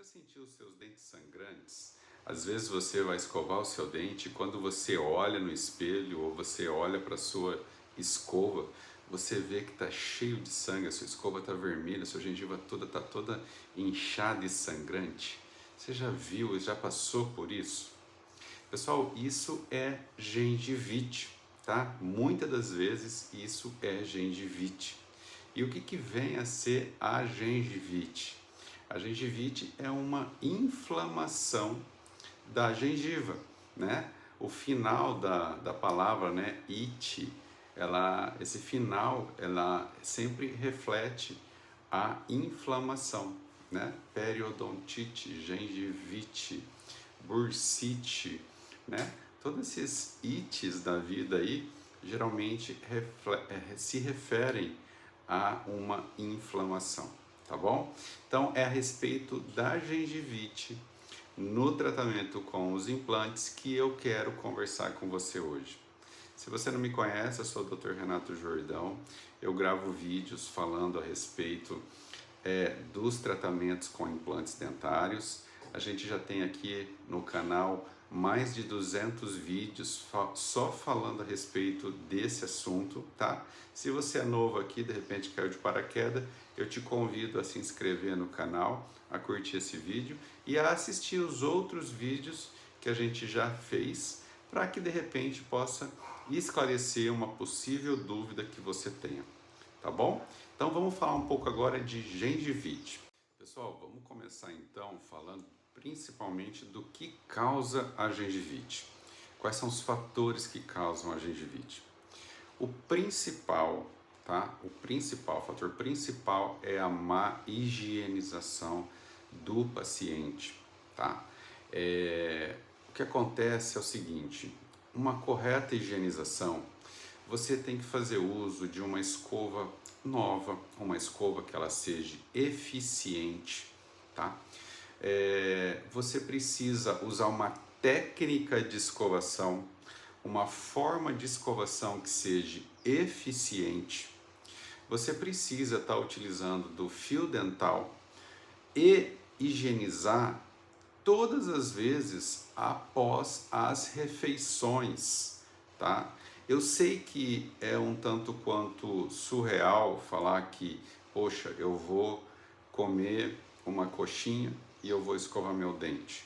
já sentiu os seus dentes sangrantes? Às vezes você vai escovar o seu dente e quando você olha no espelho ou você olha para a sua escova, você vê que está cheio de sangue, a sua escova está vermelha, a sua gengiva toda está toda inchada e sangrante. Você já viu, já passou por isso? Pessoal, isso é gengivite, tá? Muitas das vezes isso é gengivite. E o que vem a ser a gengivite? A gengivite é uma inflamação da gengiva, né? O final da palavra, né, it, esse final, ela sempre reflete a inflamação, né? Periodontite, gengivite, bursite, né? Todos esses ites da vida aí geralmente se referem a uma inflamação, tá bom? Então é a respeito da gengivite no tratamento com os implantes que eu quero conversar com você hoje. Se você não me conhece, eu sou o Dr. Renato Jordão, eu gravo vídeos falando a respeito dos tratamentos com implantes dentários. A gente já tem aqui no canal mais de 200 vídeos só falando a respeito desse assunto, tá? Se você é novo aqui, de repente caiu de paraquedas, eu te convido a se inscrever no canal, a curtir esse vídeo e a assistir os outros vídeos que a gente já fez, para que de repente possa esclarecer uma possível dúvida que você tenha, tá bom? Então vamos falar um pouco agora de gengivite. Pessoal, vamos começar então falando principalmente do que causa a gengivite. Quais são os fatores que causam a gengivite? O principal, tá? O fator principal é a má higienização do paciente, tá? O que acontece é o seguinte: uma correta higienização, você tem que fazer uso de uma escova nova, uma escova que ela seja eficiente, tá? Você precisa usar uma técnica de escovação, uma forma de escovação que seja eficiente. Você precisa estar utilizando do fio dental e higienizar todas as vezes após as refeições, tá? Eu sei que é um tanto quanto surreal falar que, poxa, eu vou comer uma coxinha e eu vou escovar meu dente,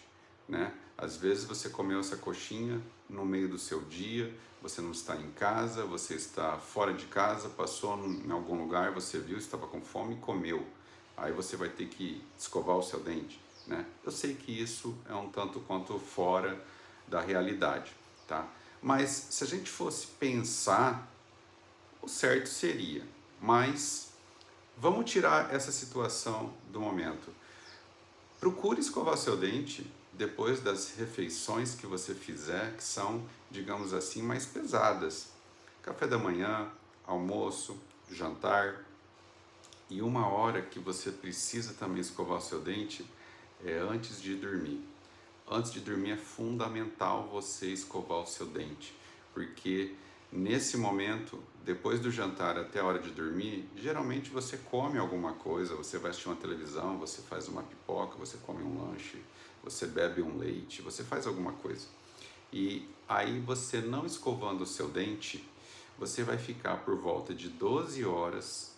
né? Às vezes você comeu essa coxinha no meio do seu dia, você não está em casa, você está fora de casa, passou em algum lugar, você viu, estava com fome e comeu. Aí você vai ter que escovar o seu dente, né? Eu sei que isso é um tanto quanto fora da realidade, tá? Mas se a gente fosse pensar, o certo seria, mas vamos tirar essa situação do momento. Procure escovar seu dente depois das refeições que você fizer, que são, digamos assim, mais pesadas. Café da manhã, almoço, jantar. E uma hora que você precisa também escovar seu dente é antes de dormir. Antes de dormir é fundamental você escovar o seu dente, porque nesse momento, depois do jantar até a hora de dormir, geralmente você come alguma coisa, você vai assistir uma televisão, você faz uma pipoca, você come um lanche, você bebe um leite, você faz alguma coisa. E aí você não escovando o seu dente, você vai ficar por volta de 12 horas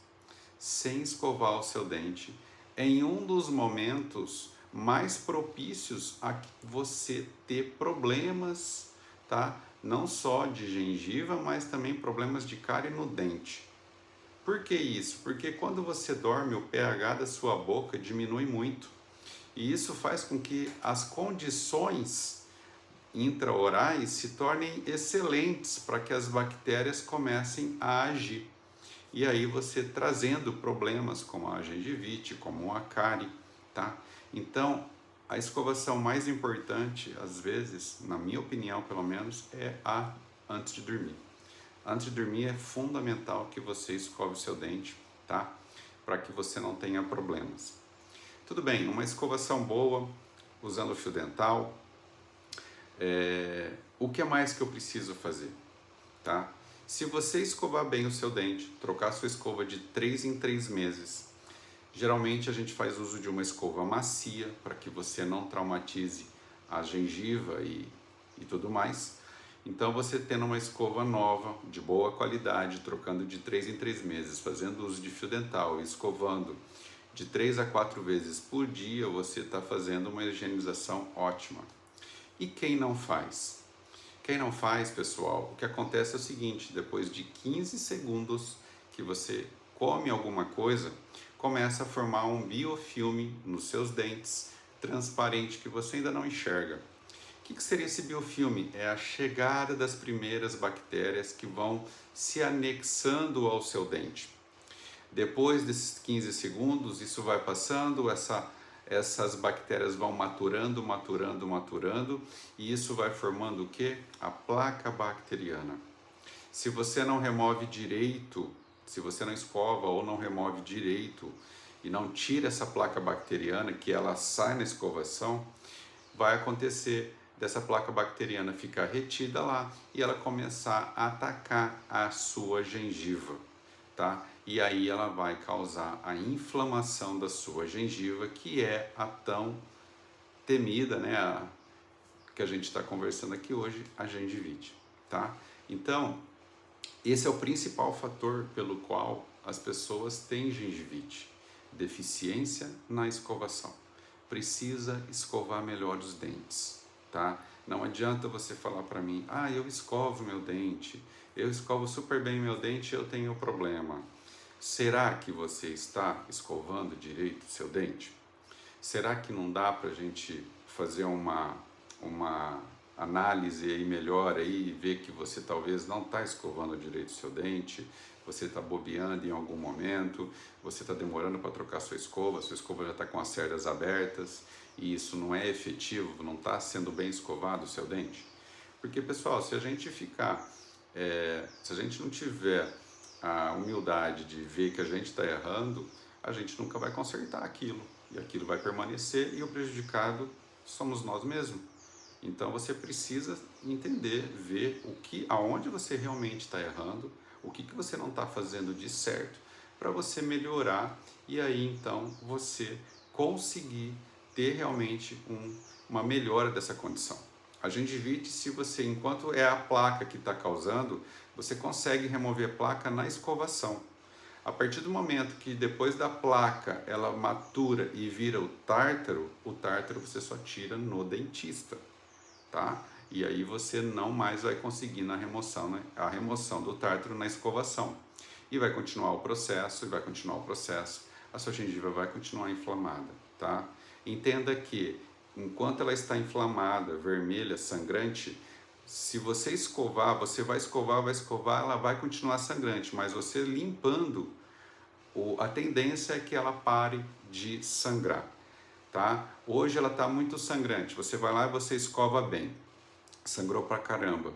sem escovar o seu dente, em um dos momentos mais propícios a você ter problemas, tá? Não só de gengiva, mas também problemas de cárie no dente. Por que isso? Porque quando você dorme, o pH da sua boca diminui muito. E isso faz com que as condições intraorais se tornem excelentes para que as bactérias comecem a agir. E aí você trazendo problemas como a gengivite, como a cárie, tá? Então, a escovação mais importante, às vezes, na minha opinião pelo menos, é a antes de dormir. Antes de dormir é fundamental que você escove o seu dente, tá? Para que você não tenha problemas. Tudo bem, uma escovação boa, usando o fio dental. O que mais que eu preciso fazer, tá? Se você escovar bem o seu dente, trocar sua escova de 3 em 3 meses, Geralmente a gente faz uso de uma escova macia para que você não traumatize a gengiva e tudo mais. Então você tendo uma escova nova, de boa qualidade, trocando de 3 em 3 meses, fazendo uso de fio dental e escovando de 3 a 4 vezes por dia, você está fazendo uma higienização ótima. E quem não faz? Quem não faz, pessoal, o que acontece é o seguinte: depois de 15 segundos que você come alguma coisa, começa a formar um biofilme nos seus dentes, transparente, que você ainda não enxerga. O que seria esse biofilme? É a chegada das primeiras bactérias que vão se anexando ao seu dente. Depois desses 15 segundos, isso vai passando, essas bactérias vão maturando, e isso vai formando o que? A placa bacteriana. Se você não remove direito, se você não escova ou não remove direito e não tira essa placa bacteriana, que ela sai na escovação, vai acontecer dessa placa bacteriana ficar retida lá e ela começar a atacar a sua gengiva, tá? E aí ela vai causar a inflamação da sua gengiva, que é a tão temida, né? Que a gente está conversando aqui hoje, a gengivite, tá? Então, esse é o principal fator pelo qual as pessoas têm gengivite: deficiência na escovação. Precisa escovar melhor os dentes, tá? Não adianta você falar para mim: ah, eu escovo meu dente, eu escovo super bem meu dente e eu tenho problema. Será que você está escovando direito o seu dente? Será que não dá para a gente fazer uma análise aí melhor aí e ver que você talvez não está escovando direito o seu dente, você está bobeando em algum momento, você está demorando para trocar sua escova já está com as cerdas abertas e isso não é efetivo, não está sendo bem escovado o seu dente? Porque, pessoal, se a gente não tiver a humildade de ver que a gente está errando, a gente nunca vai consertar aquilo, e aquilo vai permanecer, e o prejudicado somos nós mesmos. Então você precisa entender, ver aonde você realmente está errando, o que você não está fazendo de certo, para você melhorar, e aí então você conseguir ter realmente uma melhora dessa condição. A gengivite, se você, enquanto é a placa que está causando, você consegue remover a placa na escovação. A partir do momento que depois da placa ela matura e vira o tártaro você só tira no dentista, tá? E aí você não mais vai conseguir na remoção, né? A remoção do tártaro na escovação. E vai continuar o processo, a sua gengiva vai continuar inflamada, tá? Entenda que enquanto ela está inflamada, vermelha, sangrante, se você escovar, você vai escovar, ela vai continuar sangrante, mas você limpando, a tendência é que ela pare de sangrar, tá? Hoje ela está muito sangrante, você vai lá e você escova bem, sangrou pra caramba.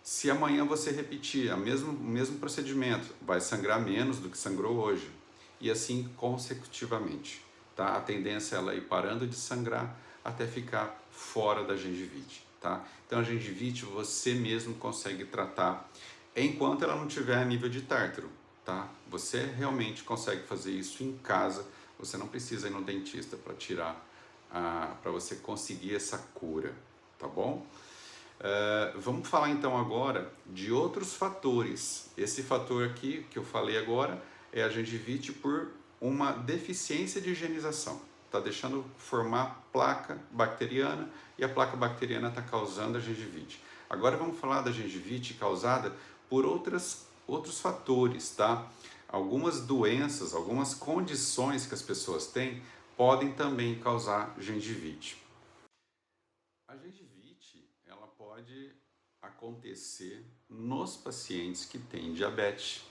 Se amanhã você repetir o mesmo procedimento, vai sangrar menos do que sangrou hoje, e assim consecutivamente, tá? A tendência é ela ir parando de sangrar até ficar fora da gengivite, tá? Então a gengivite você mesmo consegue tratar enquanto ela não tiver a nível de tártaro, tá? Você realmente consegue fazer isso em casa, você não precisa ir no dentista para tirar, para você conseguir essa cura, tá bom? Vamos falar então agora de outros fatores. Esse fator aqui que eu falei agora é a gengivite por uma deficiência de higienização. Está deixando formar placa bacteriana e a placa bacteriana está causando a gengivite. Agora vamos falar da gengivite causada por outros fatores, tá? Algumas doenças, algumas condições que as pessoas têm podem também causar gengivite. A gengivite, ela pode acontecer nos pacientes que têm diabetes.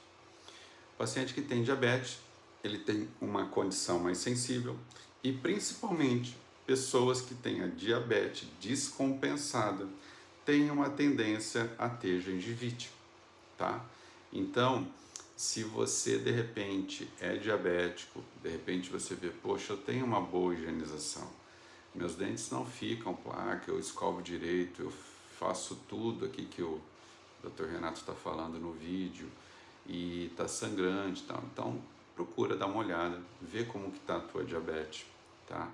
O paciente que tem diabetes, ele tem uma condição mais sensível e principalmente pessoas que têm a diabetes descompensada têm uma tendência a ter gengivite, tá? Então, se você de repente é diabético, de repente você vê, poxa, eu tenho uma boa higienização, meus dentes não ficam placa, eu escovo direito, eu faço tudo aqui que o Dr. Renato está falando no vídeo e está sangrante, tá? Então procura dar uma olhada, ver como que está a tua diabetes, tá?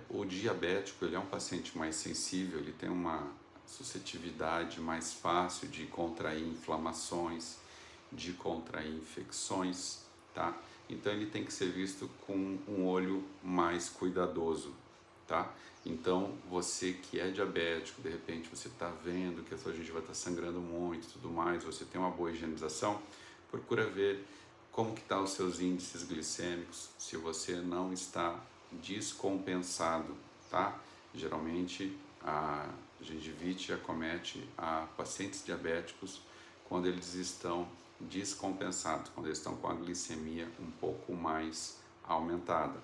O diabético, ele é um paciente mais sensível, ele tem uma suscetibilidade mais fácil de contrair inflamações, de contrair infecções, tá? Então ele tem que ser visto com um olho mais cuidadoso, tá? Então você que é diabético, de repente você está vendo que a sua gengiva está sangrando muito e tudo mais, você tem uma boa higienização, procura ver como que tá os seus índices glicêmicos, se você não está descompensado, tá? Geralmente a gengivite acomete a pacientes diabéticos quando eles estão descompensados, quando eles estão com a glicemia um pouco mais aumentada.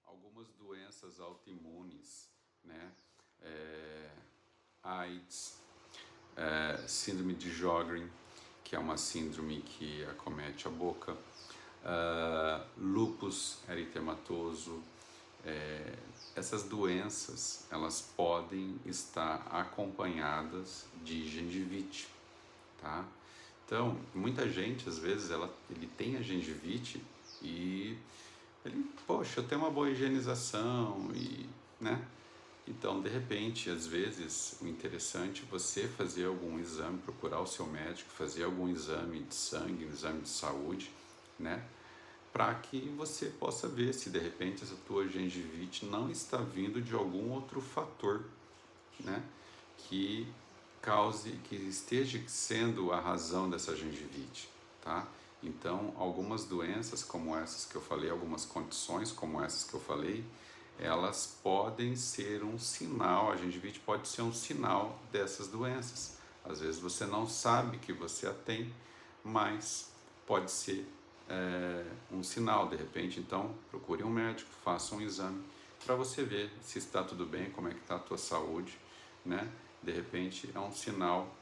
Algumas doenças autoimunes, né? AIDS, síndrome de Sjögren, que é uma síndrome que acomete a boca, lúpus eritematoso. Essas doenças, elas podem estar acompanhadas de gengivite, tá? Então, muita gente, às vezes, ele tem a gengivite e ele, poxa, eu tenho uma boa higienização e, né? Então, de repente, às vezes, o interessante é você fazer algum exame, procurar o seu médico, fazer algum exame de sangue, um exame de saúde, né? Para que você possa ver se de repente essa tua gengivite não está vindo de algum outro fator, né? Que que esteja sendo a razão dessa gengivite, tá? Então, algumas doenças como essas que eu falei, algumas condições como essas que eu falei, elas podem ser um sinal, a gengivite pode ser um sinal dessas doenças. Às vezes você não sabe que você a tem, mas pode ser um sinal de repente. Então, procure um médico, faça um exame para você ver se está tudo bem, como é que está a tua saúde, né? De repente é um sinal,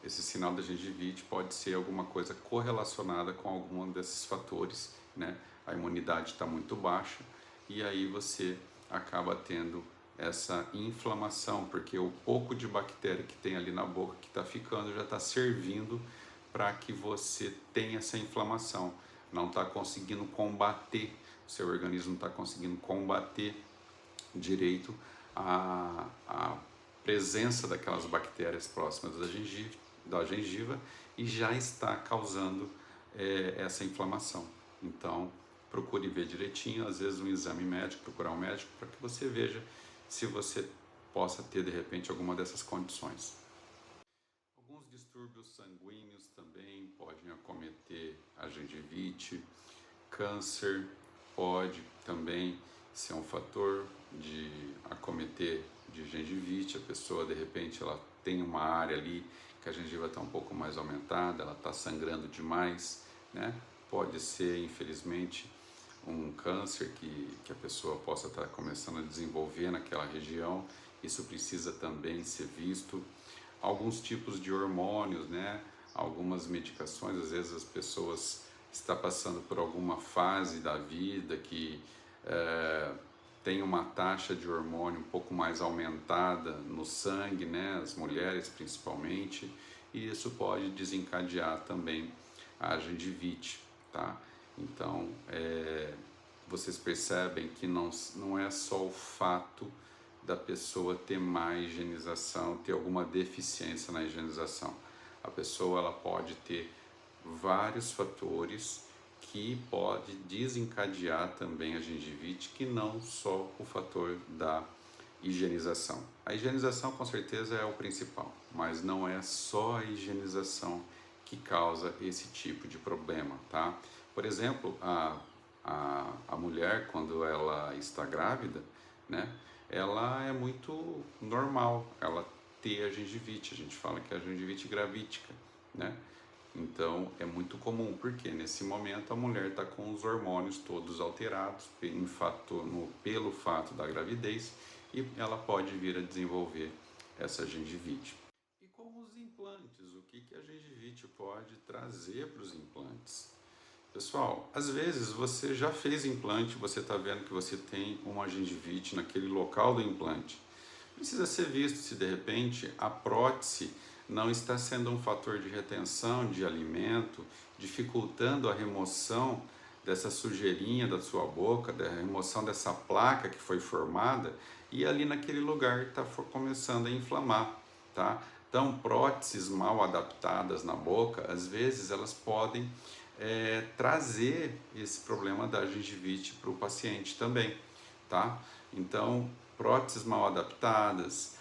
esse sinal da gengivite pode ser alguma coisa correlacionada com algum desses fatores, né? A imunidade está muito baixa e aí você acaba tendo essa inflamação, porque o pouco de bactéria que tem ali na boca que está ficando já está servindo para que você tenha essa inflamação. Não está conseguindo combater, o seu organismo não está conseguindo combater direito a presença daquelas bactérias próximas da gengiva e já está causando essa inflamação. Então, procure ver direitinho, às vezes um exame médico, procurar um médico para que você veja se você possa ter de repente alguma dessas condições. Alguns distúrbios sanguíneos também podem acometer a gengivite, câncer pode também ser um fator de acometer de gengivite. A pessoa de repente ela tem uma área ali que a gengiva está um pouco mais aumentada, ela está sangrando demais, né? Pode ser infelizmente um câncer que a pessoa possa estar começando a desenvolver naquela região. Isso precisa também ser visto. Alguns tipos de hormônios, né? Algumas medicações, às vezes as pessoas estão passando por alguma fase da vida que tem uma taxa de hormônio um pouco mais aumentada no sangue, né? As mulheres principalmente, e isso pode desencadear também a gengivite, tá? Então, vocês percebem que não é só o fato da pessoa ter má higienização, ter alguma deficiência na higienização. A pessoa ela pode ter vários fatores que pode desencadear também a gengivite, que não só o fator da higienização. A higienização com certeza é o principal, mas não é só a higienização que causa esse tipo de problema, tá? Por exemplo, a mulher, quando ela está grávida, né, ela é muito normal ela ter a gengivite. A gente fala que é a gengivite gravídica, né? Então é muito comum, porque nesse momento a mulher está com os hormônios todos alterados pelo fato da gravidez e ela pode vir a desenvolver essa gengivite. E com os implantes, o que a gengivite pode trazer para os implantes? Pessoal, às vezes você já fez implante, você está vendo que você tem uma gengivite naquele local do implante. Precisa ser visto se de repente a prótese não está sendo um fator de retenção de alimento, dificultando a remoção dessa sujeirinha da sua boca, da remoção dessa placa que foi formada, e ali naquele lugar está começando a inflamar, tá? Então, próteses mal adaptadas na boca, às vezes elas podem trazer esse problema da gengivite para o paciente também, tá? Então, próteses mal adaptadas,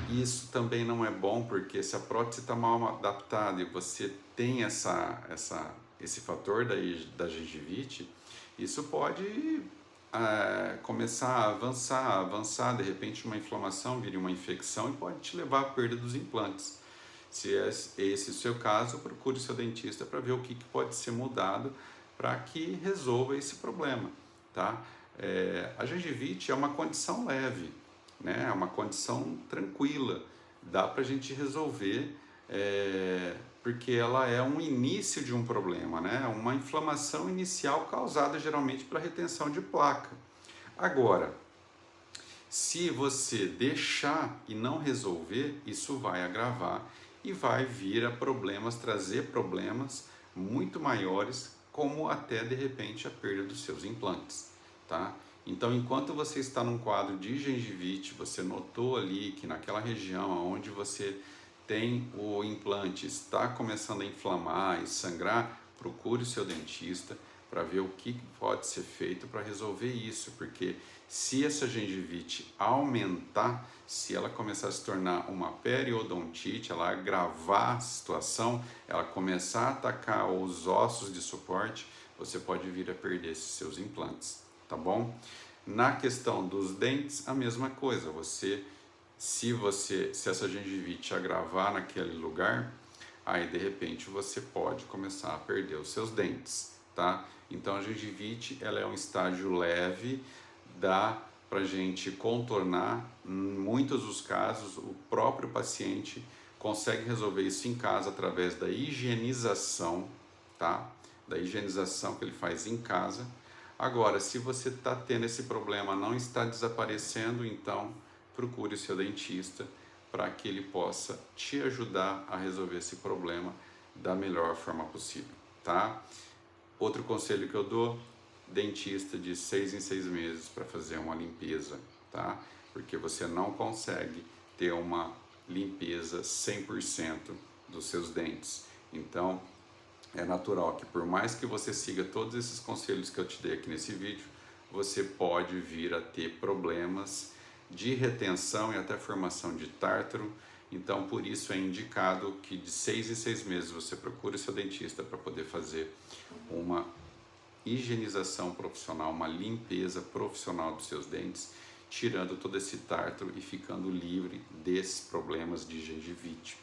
isso também não é bom, porque se a prótese está mal adaptada e você tem esse fator da gengivite, isso pode começar a avançar, de repente uma inflamação vira uma infecção e pode te levar à perda dos implantes. Se esse é o seu caso, procure o seu dentista para ver o que pode ser mudado para que resolva esse problema, tá? A gengivite é uma condição leve, né? É uma condição tranquila, dá para a gente resolver, porque ela é um início de um problema, né? Uma inflamação inicial causada geralmente pela retenção de placa. Agora, se você deixar e não resolver, isso vai agravar e vai vir a trazer problemas muito maiores, como até de repente a perda dos seus implantes, tá? Então, enquanto você está num quadro de gengivite, você notou ali que naquela região onde você tem o implante está começando a inflamar e sangrar, procure o seu dentista para ver o que pode ser feito para resolver isso, porque se essa gengivite aumentar, se ela começar a se tornar uma periodontite, ela agravar a situação, ela começar a atacar os ossos de suporte, você pode vir a perder esses seus implantes, tá bom? Na questão dos dentes, a mesma coisa, se essa gengivite agravar naquele lugar, aí de repente você pode começar a perder os seus dentes, tá? Então a gengivite, ela é um estágio leve, dá pra gente contornar, em muitos dos casos o próprio paciente consegue resolver isso em casa através da higienização, tá? Da higienização que ele faz em casa. Agora, se você está tendo esse problema, não está desaparecendo, então procure o seu dentista para que ele possa te ajudar a resolver esse problema da melhor forma possível, tá? Outro conselho que eu dou, dentista de 6 em 6 meses para fazer uma limpeza, tá? Porque você não consegue ter uma limpeza 100% dos seus dentes. Então, é natural que por mais que você siga todos esses conselhos que eu te dei aqui nesse vídeo, você pode vir a ter problemas de retenção e até formação de tártaro. Então, por isso é indicado que de 6 em 6 meses você procure seu dentista para poder fazer uma higienização profissional, uma limpeza profissional dos seus dentes, tirando todo esse tártaro e ficando livre desses problemas de gengivite.